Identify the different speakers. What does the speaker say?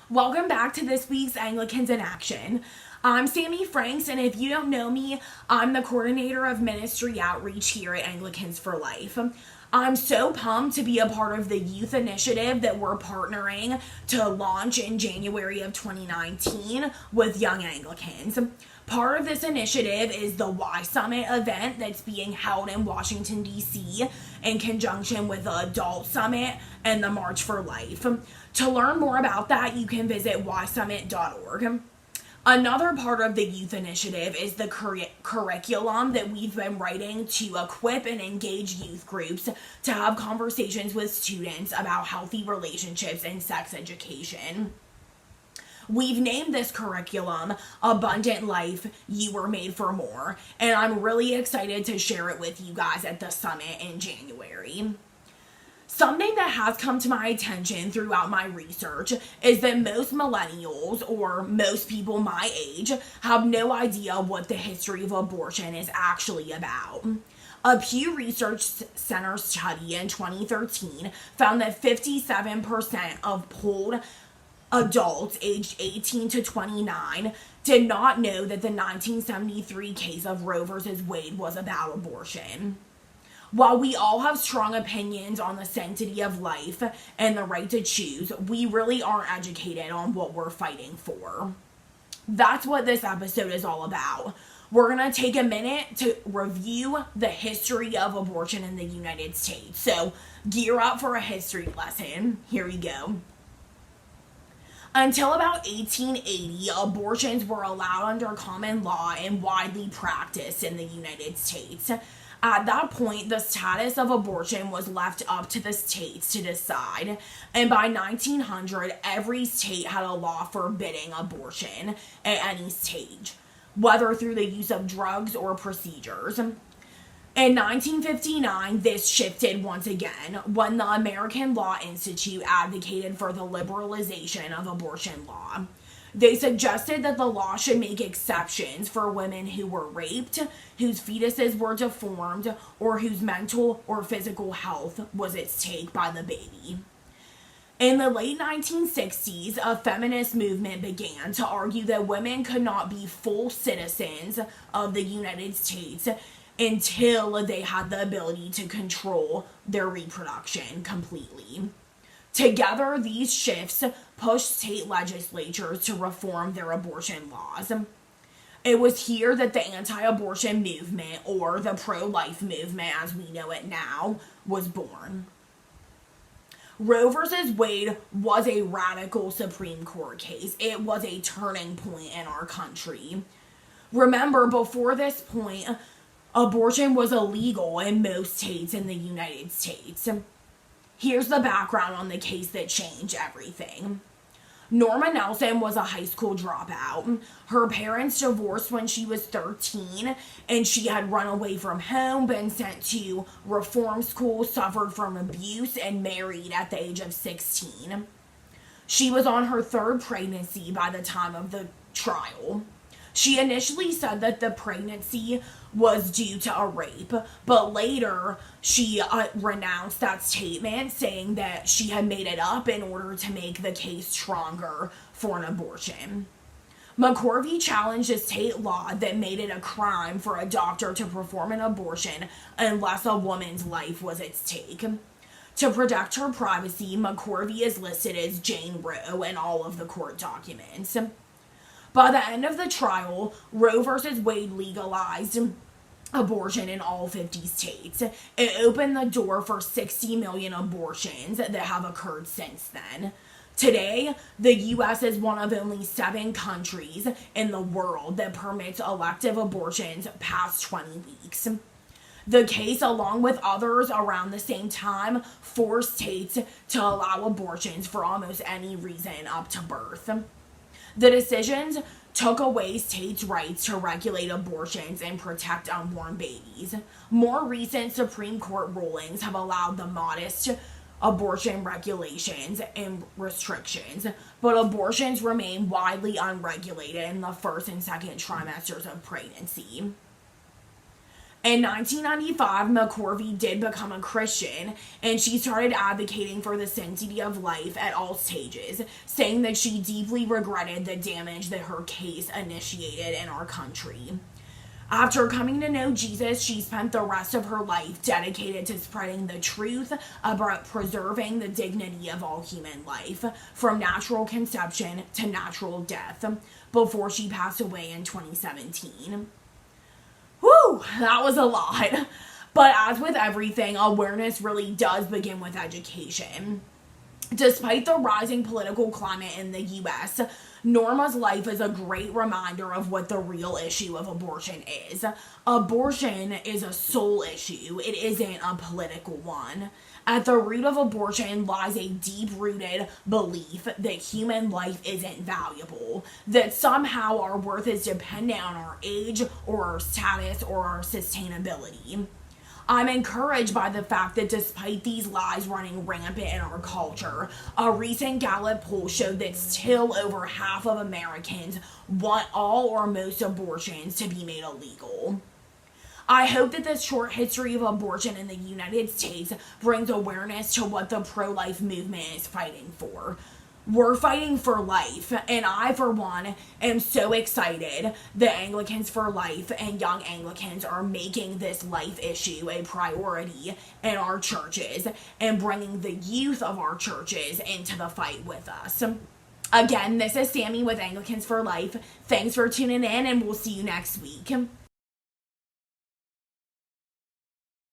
Speaker 1: Welcome back to this week's Anglicans in Action. I'm Sammie Franks, and if you don't know me, I'm the coordinator of ministry outreach here at Anglicans for Life. I'm so pumped to be a part of the youth initiative that we're partnering to launch in January of 2019 with Young Anglicans. Part of this initiative is the Y Summit event that's being held in Washington, D.C. in conjunction with the Adult Summit and the March for Life. To learn more about that, you can visit ysummit.org. Another part of the youth initiative is the curriculum that we've been writing to equip and engage youth groups to have conversations with students about healthy relationships and sex education. We've named this curriculum Abundant Life, You Were Made for More, and I'm really excited to share it with you guys at the summit in January. Something that has come to my attention throughout my research is that most millennials, or most people my age, have no idea what the history of abortion is actually about. A Pew Research Center study in 2013 found that 57% of polled adults aged 18 to 29 did not know that the 1973 case of Roe v. Wade was about abortion. While we all have strong opinions on the sanctity of life and the right to choose, we really aren't educated on what we're fighting for. That's what this episode is all about. We're going to take a minute to review the history of abortion in the United States. So gear up for a history lesson. Here we go. Until about 1880, abortions were allowed under common law and widely practiced in the United States. At that point, the status of abortion was left up to the states to decide, and by 1900, every state had a law forbidding abortion at any stage, whether through the use of drugs or procedures. In 1959, this shifted once again when the American Law Institute advocated for the liberalization of abortion law. They suggested that the law should make exceptions for women who were raped, whose fetuses were deformed, or whose mental or physical health was at stake by the baby. In the late 1960s, a feminist movement began to argue that women could not be full citizens of the United States until they had the ability to control their reproduction completely. Together, these shifts pushed state legislatures to reform their abortion laws. It was here that the anti-abortion movement, or the pro-life movement as we know it now, was born. Roe v. Wade was a radical Supreme Court case. It was a turning point in our country. Remember, before this point, abortion was illegal in most states in the United States. Here's the background on the case that changed everything. Norma Nelson was a high school dropout. Her parents divorced when she was 13, and she had run away from home, been sent to reform school, suffered from abuse, and married at the age of 16. She was on her third pregnancy by the time of the trial. She initially said that the pregnancy was due to a rape, but later she renounced that statement, saying that she had made it up in order to make the case stronger for an abortion. McCorvey challenged a state law that made it a crime for a doctor to perform an abortion unless a woman's life was at stake. To protect her privacy, McCorvey is listed as Jane Roe in all of the court documents. By the end of the trial, Roe v. Wade legalized abortion in all 50 states. It opened the door for 60 million abortions that have occurred since then. Today, the U.S. is one of only 7 countries in the world that permits elective abortions past 20 weeks. The case, along with others around the same time, forced states to allow abortions for almost any reason up to birth. The decisions took away states' rights to regulate abortions and protect unborn babies. More recent Supreme Court rulings have allowed the modest abortion regulations and restrictions, but abortions remain widely unregulated in the first and second trimesters of pregnancy. In 1995, McCorvey did become a Christian, and she started advocating for the sanctity of life at all stages, saying that she deeply regretted the damage that her case initiated in our country. After coming to know Jesus, she spent the rest of her life dedicated to spreading the truth about preserving the dignity of all human life, from natural conception to natural death, before she passed away in 2017. Whew, that was a lot. But as with everything, awareness really does begin with education. Despite the rising political climate in the U.S., Norma's life is a great reminder of what the real issue of abortion is. Abortion is a soul issue. It isn't a political one. At the root of abortion lies a deep-rooted belief that human life isn't valuable, that somehow our worth is dependent on our age or our status or our sustainability. I'm encouraged by the fact that despite these lies running rampant in our culture, a recent Gallup poll showed that still over half of Americans want all or most abortions to be made illegal. I hope that this short history of abortion in the United States brings awareness to what the pro-life movement is fighting for. We're fighting for life, and I, for one, am so excited that Anglicans for Life and Young Anglicans are making this life issue a priority in our churches and bringing the youth of our churches into the fight with us. Again, this is Sammie with Anglicans for Life. Thanks for tuning in, and we'll see you next week.